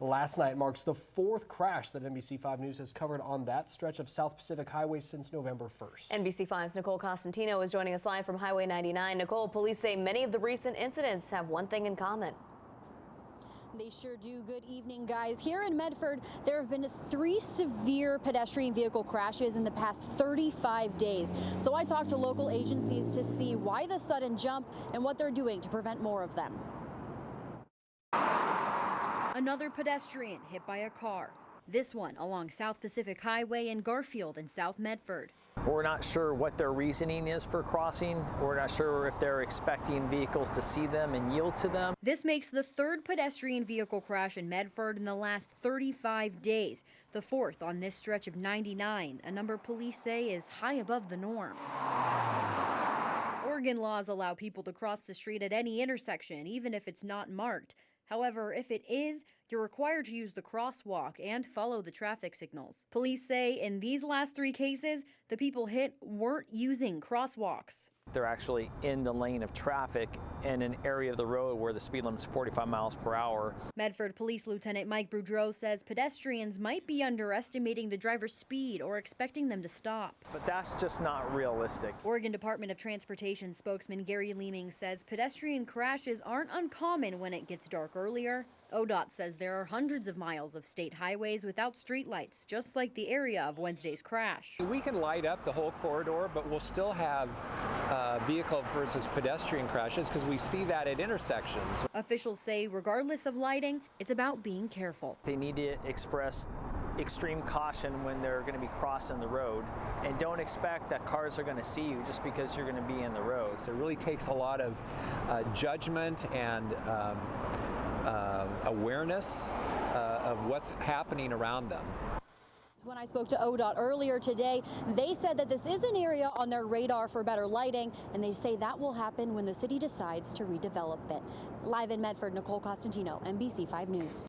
Last night marks the fourth crash that NBC5 News has covered on that stretch of South Pacific Highway since November 1st. NBC5's Nicole Costantino is joining us live from Highway 99. Nicole, police say many of the recent incidents have one thing in common. They sure do. Good evening, guys. Here in Medford, there have been 3 severe pedestrian vehicle crashes in the past 35 days. So I talked to local agencies to see why the sudden jump and what they're doing to prevent more of them. Another pedestrian hit by a car. This one along South Pacific Highway in Garfield in South Medford. We're not sure what their reasoning is for crossing. We're not sure if they're expecting vehicles to see them and yield to them. This makes the 3rd pedestrian vehicle crash in Medford in the last 35 days, the 4th on this stretch of 99, a number police say is high above the norm. Oregon laws allow people to cross the street at any intersection, even if it's not marked. However, if it is, you're required to use the crosswalk and follow the traffic signals. Police say in these last 3 cases, the people hit weren't using crosswalks. They're actually in the lane of traffic in an area of the road where the speed limit's 45 miles per hour. Medford Police Lieutenant Mike Boudreau says pedestrians might be underestimating the driver's speed or expecting them to stop. But that's just not realistic. Oregon Department of Transportation spokesman Gary Leeming says pedestrian crashes aren't uncommon when it gets dark earlier. ODOT says there are hundreds of miles of state highways without streetlights, just like the area of Wednesday's crash. We can light up the whole corridor, but we'll still have vehicle versus pedestrian crashes because we see that at intersections. Officials say regardless of lighting, it's about being careful. They need to express extreme caution when they're going to be crossing the road, and don't expect that cars are going to see you just because you're going to be in the road. So it really takes a lot of judgment and awareness of what's happening around them. When I spoke to ODOT earlier today, they said that this is an area on their radar for better lighting, and they say that will happen when the city decides to redevelop it. Live in Medford, Nicole Costantino, NBC5 News.